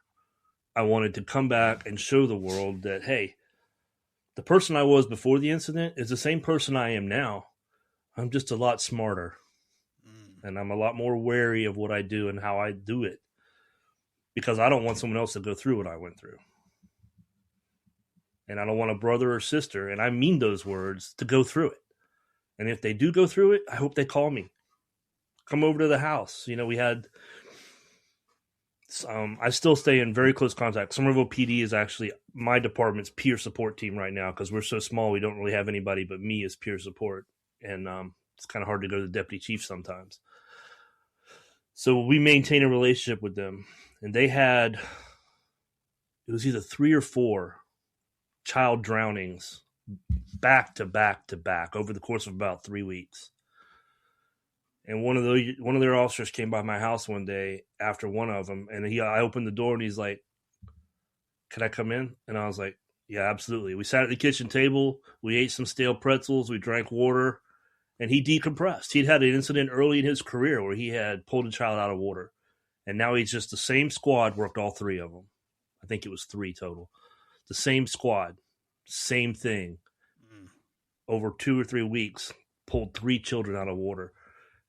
B: I wanted to come back and show the world that, hey, the person I was before the incident is the same person I am now. I'm just a lot smarter. And I'm a lot more wary of what I do and how I do it, because I don't want someone else to go through what I went through. And I don't want a brother or sister, and I mean those words, to go through it. And if they do go through it, I hope they call me. Come over to the house. We had... I still stay in very close contact. Somerville PD is actually my department's peer support team right now, because we're so small we don't really have anybody but me as peer support. And it's kind of hard to go to the deputy chief sometimes. So we maintain a relationship with them. And they had... It was either 3 or 4 child drownings back to back to back over the course of about 3 weeks. And one of their officers came by my house one day after one of them, and I opened the door and he's like, "Can I come in?" And I was like, "Yeah, absolutely." We sat at the kitchen table, we ate some stale pretzels, we drank water, and he decompressed. He'd had an incident early in his career where he had pulled a child out of water, and now he's just the same squad worked all 3 of them. I think it was 3 total. The same squad, same thing. Over 2 or 3 weeks, pulled 3 children out of water.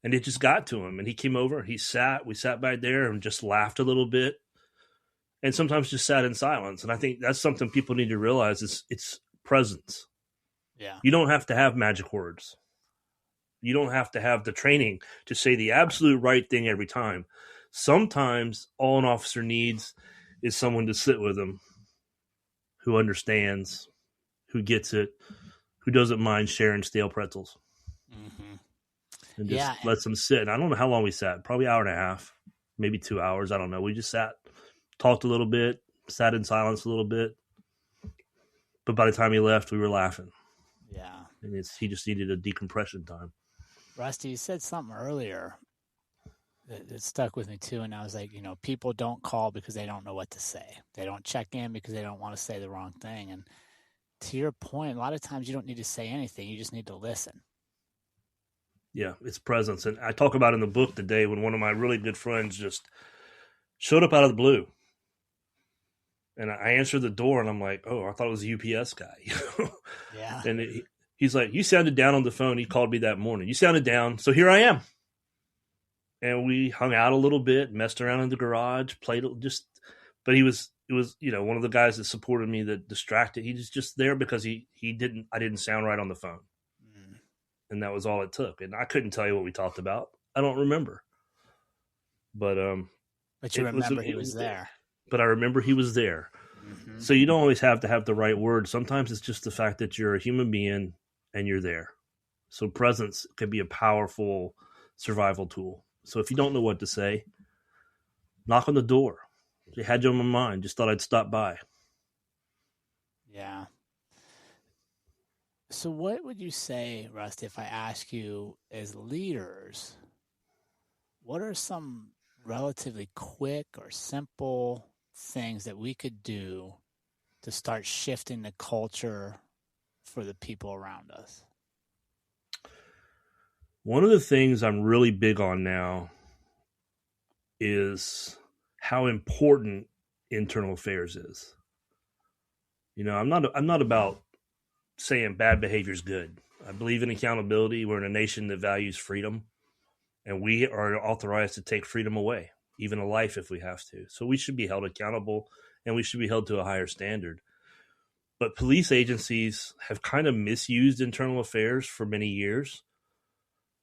B: And it just got to him. And he came over, we sat back there and just laughed a little bit. And sometimes just sat in silence. And I think that's something people need to realize is it's presence.
A: Yeah.
B: You don't have to have magic words. You don't have to have the training to say the absolute right thing every time. Sometimes all an officer needs is someone to sit with them who understands, who gets it, who doesn't mind sharing stale pretzels. And just lets them sit. And I don't know how long we sat. Probably 1.5 hours, maybe 2 hours. I don't know. We just sat, talked a little bit, sat in silence a little bit. But by the time he left, we were laughing.
A: Yeah.
B: And he just needed a decompression time.
A: Rusty, you said something earlier that stuck with me too. And I was like, people don't call because they don't know what to say. They don't check in because they don't want to say the wrong thing. And to your point, a lot of times you don't need to say anything. You just need to listen.
B: Yeah, it's presence. And I talk about in the book the day when one of my really good friends just showed up out of the blue. And I answered the door and I'm like, oh, I thought it was a UPS guy.
A: Yeah.
B: And he's like, you sounded down on the phone. He called me that morning. You sounded down. So here I am. And we hung out a little bit, messed around in the garage, played just, but it was, one of the guys that supported me that distracted. He was just there because I didn't sound right on the phone. And that was all it took. And I couldn't tell you what we talked about. I don't remember. But
A: you remember he was there.
B: But I remember he was there. Mm-hmm. So you don't always have to have the right word. Sometimes it's just the fact that you're a human being and you're there. So presence can be a powerful survival tool. So if you don't know what to say, knock on the door. They had you on my mind. Just thought I'd stop by.
A: Yeah. So what would you say, Rusty, if I ask you, as leaders, what are some relatively quick or simple things that we could do to start shifting the culture for the people around us?
B: One of the things I'm really big on now is how important internal affairs is. I'm not about saying bad behavior is good. I believe in accountability. We're in a nation that values freedom, and we are authorized to take freedom away, even a life if we have to. So we should be held accountable, and we should be held to a higher standard. But police agencies have kind of misused internal affairs for many years.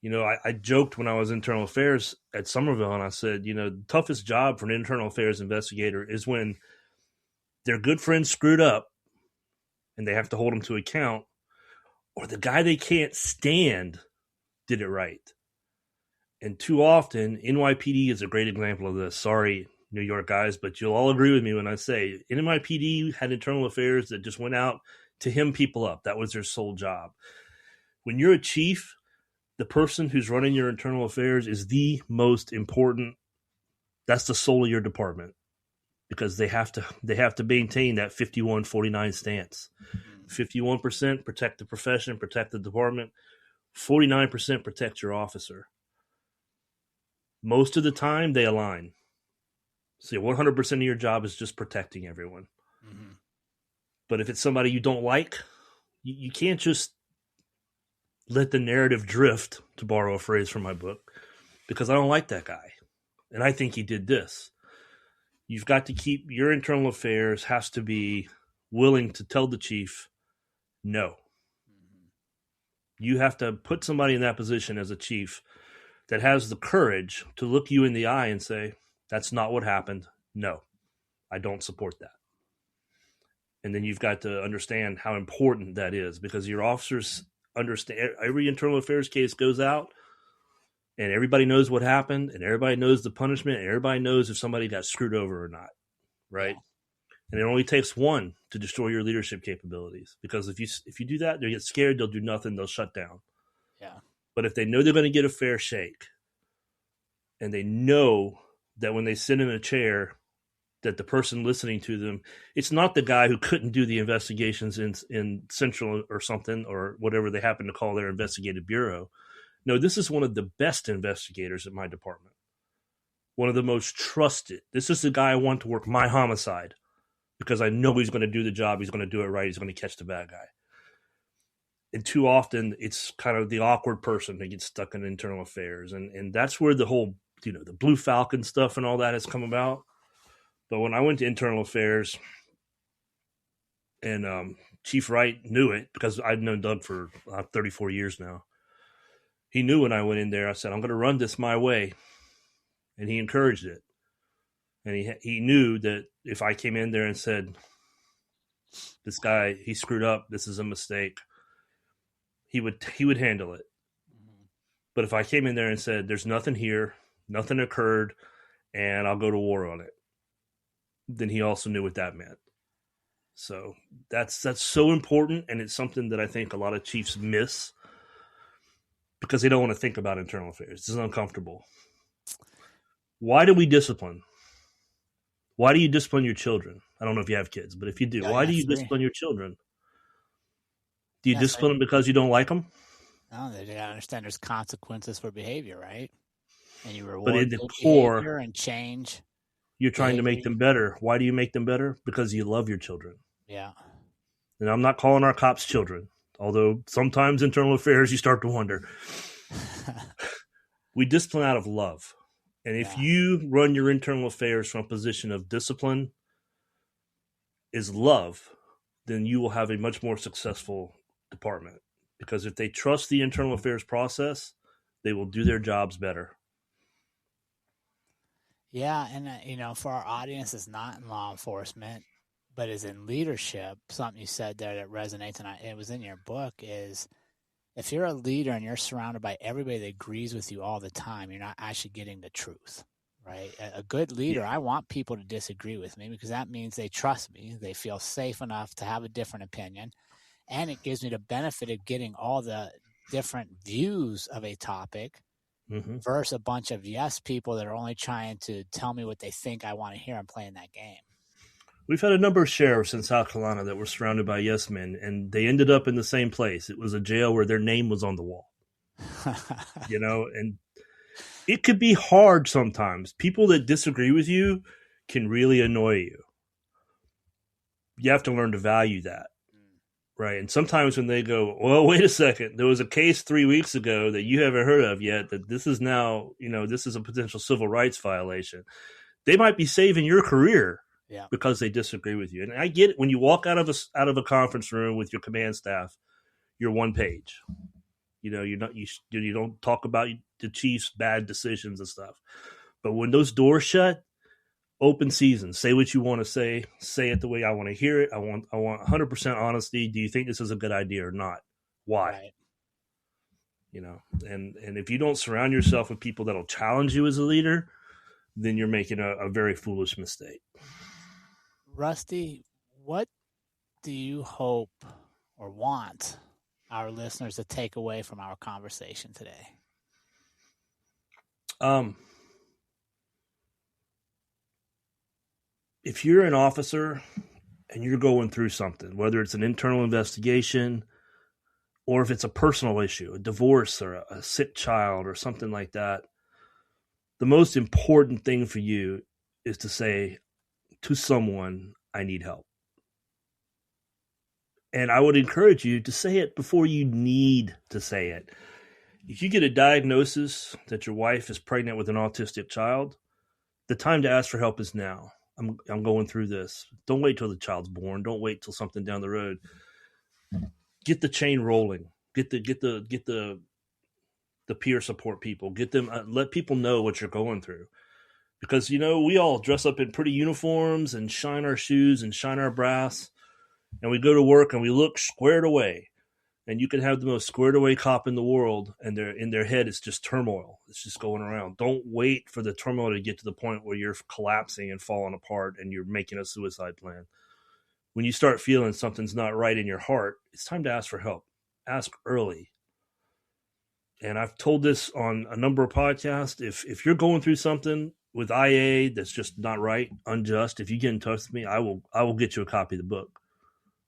B: I joked when I was internal affairs at Somerville, and I said, the toughest job for an internal affairs investigator is when their good friend screwed up and they have to hold them to account, or the guy they can't stand did it right. And too often, NYPD is a great example of this. Sorry, New York guys, but you'll all agree with me when I say NYPD had internal affairs that just went out to hem people up. That was their sole job. When you're a chief, the person who's running your internal affairs is the most important. That's the soul of your department, because they have to maintain that 51-49 stance. 51% protect the profession, protect the department. 49% protect your officer. Most of the time, they align. So 100% of your job is just protecting everyone. Mm-hmm. But if it's somebody you don't like, you can't just let the narrative drift, to borrow a phrase from my book, because I don't like that guy. And I think he did this. You've got to keep your internal affairs has to be willing to tell the chief, no. Mm-hmm. You have to put somebody in that position as a chief that has the courage to look you in the eye and say, that's not what happened. No, I don't support that. And then you've got to understand how important that is, because your officers understand. Every internal affairs case goes out and everybody knows what happened, and everybody knows the punishment, and everybody knows if somebody got screwed over or not, right? Yeah. And it only takes one to destroy your leadership capabilities, because if you do that, they get scared, they'll do nothing, they'll shut down.
A: Yeah.
B: But if they know they're going to get a fair shake, and they know that when they sit in a chair, that the person listening to them, it's not the guy who couldn't do the investigations in Central or something, or whatever they happen to call their investigative bureau. No, this is one of the best investigators at my department. One of the most trusted. This is the guy I want to work my homicide, because I know he's going to do the job. He's going to do it right. He's going to catch the bad guy. And too often, it's kind of the awkward person that gets stuck in internal affairs. And that's where the whole, the Blue Falcon stuff and all that has come about. But when I went to internal affairs, and Chief Wright knew it, because I've known Doug for 34 years now. He knew when I went in there, I said, I'm going to run this my way. And he encouraged it. And he knew that if I came in there and said, this guy, he screwed up, this is a mistake, he would handle it. Mm-hmm. But if I came in there and said, there's nothing here, nothing occurred, and I'll go to war on it, then he also knew what that meant. So that's so important, and it's something that I think a lot of chiefs miss, because they don't want to think about internal affairs. It's uncomfortable. Why do we discipline? Why do you discipline your children? I don't know if you have kids, but if you do, why do you discipline your children? Do you discipline them because you don't like them?
A: No, they gotta understand there's consequences for behavior, right? And you reward
B: but in the core
A: behavior and change.
B: You're trying to make them better. Why do you make them better? Because you love your children.
A: Yeah.
B: And I'm not calling our cops children, although sometimes internal affairs you start to wonder. We discipline out of love. And if you run your internal affairs from a position of discipline is love, then you will have a much more successful department. Because if they trust the internal affairs process, they will do their jobs better.
A: Yeah, and for our audience that's not in law enforcement, but is in leadership, something you said there that resonates, and it was in your book, is if you're a leader and you're surrounded by everybody that agrees with you all the time, you're not actually getting the truth, right? A good leader, I want people to disagree with me because that means they trust me. They feel safe enough to have a different opinion. And it gives me the benefit of getting all the different views of a topic versus a bunch of yes people that are only trying to tell me what they think I want to hear and playing that game.
B: We've had a number of sheriffs in South Carolina that were surrounded by yes men, and they ended up in the same place. It was a jail where their name was on the wall. And it could be hard sometimes. People that disagree with you can really annoy you. You have to learn to value that. Right. And sometimes when they go, well, wait a second, there was a case 3 weeks ago that you haven't heard of yet, that this is now, this is a potential civil rights violation. They might be saving your career because they disagree with you. And I get it. When you walk out of a conference room with your command staff, you're one page. You don't talk about the chief's bad decisions and stuff. But when those doors shut, open season, say what you want to say it the way I want to hear it. I want 100% honesty. Do you think this is a good idea or not? Why? Right. And if you don't surround yourself with people that'll challenge you as a leader, then you're making a very foolish mistake.
A: Rusty, what do you hope or want our listeners to take away from our conversation today?
B: If you're an officer and you're going through something, whether it's an internal investigation or if it's a personal issue, a divorce or a sick child or something like that, the most important thing for you is to say to someone, I need help. And I would encourage you to say it before you need to say it. If you get a diagnosis that your wife is pregnant with an autistic child, the time to ask for help is now. I'm going through this. Don't wait till the child's born. Don't wait till something down the road. Get the chain rolling. Get the peer support people. Get them. Let people know what you're going through, because we all dress up in pretty uniforms and shine our shoes and shine our brass, and we go to work and we look squared away. And you can have the most squared away cop in the world, and in their head it's just turmoil. It's just going around. Don't wait for the turmoil to get to the point where you're collapsing and falling apart and you're making a suicide plan. When you start feeling something's not right in your heart, it's time to ask for help. Ask early. And I've told this on a number of podcasts. If you're going through something with IA that's just not right, unjust, if you get in touch with me, I will get you a copy of the book.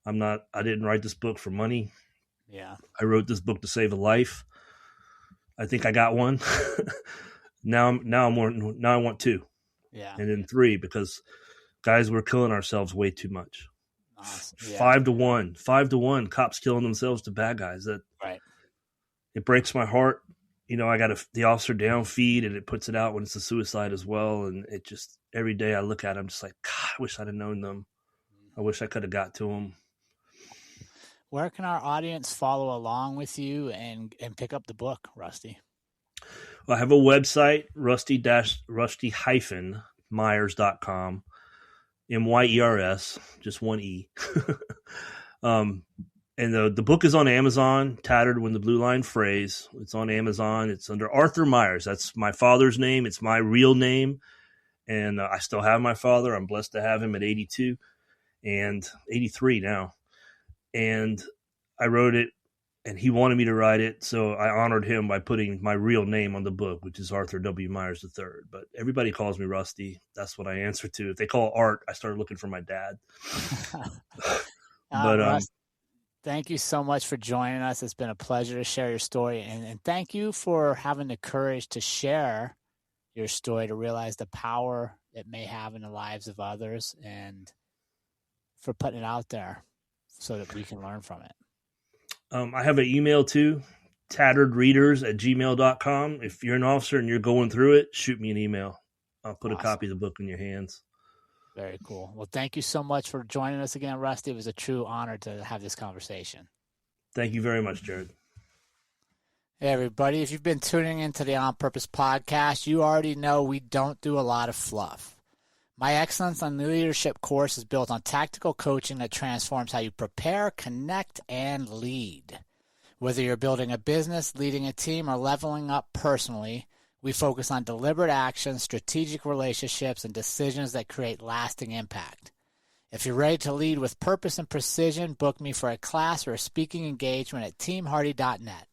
B: I didn't write this book for money.
A: Yeah.
B: I wrote this book to save a life. I think I got one. now I want two.
A: Yeah.
B: And then three, because guys, we're killing ourselves way too much.
A: Awesome. Yeah.
B: 5-1, cops killing themselves to bad guys.
A: Right.
B: It breaks my heart. I got the officer down feed, and it puts it out when it's a suicide as well. And it just, every day I look at them, just like, God, I wish I'd have known them. I wish I could have got to them.
A: Where can our audience follow along with you and pick up the book, Rusty?
B: Well, I have a website, rusty-myers.com, MYERS, just one E. And the book is on Amazon, Tattered when the Blue Line Frays. It's on Amazon. It's under Arthur Myers. That's my father's name. It's my real name. And I still have my father. I'm blessed to have him at 82 and 83 now. And I wrote it, and he wanted me to write it, so I honored him by putting my real name on the book, which is Arthur W. Myers III. But everybody calls me Rusty. That's what I answer to. If they call Art, I started looking for my dad.
A: Russ, thank you so much for joining us. It's been a pleasure to share your story, and thank you for having the courage to share your story, to realize the power it may have in the lives of others, and for putting it out there so that we can learn from it.
B: I have an email too, tatteredreaders@gmail.com. If you're an officer and you're going through it, shoot me an email. I'll put a copy of the book in your hands.
A: Very cool. Well, thank you so much for joining us again, Rusty. It was a true honor to have this conversation.
B: Thank you very much, Jerrod.
A: Hey, everybody. If you've been tuning into the On Purpose podcast, you already know we don't do a lot of fluff. My Excellence on Leadership course is built on tactical coaching that transforms how you prepare, connect, and lead. Whether you're building a business, leading a team, or leveling up personally, we focus on deliberate action, strategic relationships, and decisions that create lasting impact. If you're ready to lead with purpose and precision, book me for a class or a speaking engagement at teamhardy.net.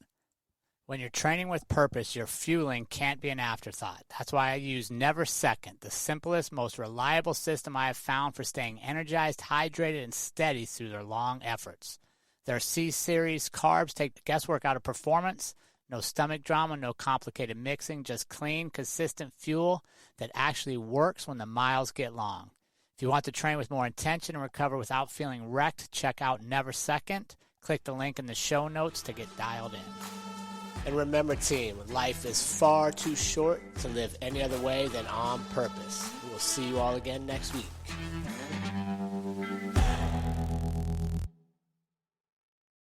A: When you're training with purpose, your fueling can't be an afterthought. That's why I use Never Second, the simplest, most reliable system I have found for staying energized, hydrated, and steady through their long efforts. Their C-Series carbs take the guesswork out of performance. No stomach drama, no complicated mixing, just clean, consistent fuel that actually works when the miles get long. If you want to train with more intention and recover without feeling wrecked, check out Never Second. Click the link in the show notes to get dialed in. And remember, team, life is far too short to live any other way than on purpose. We will see you all again next week.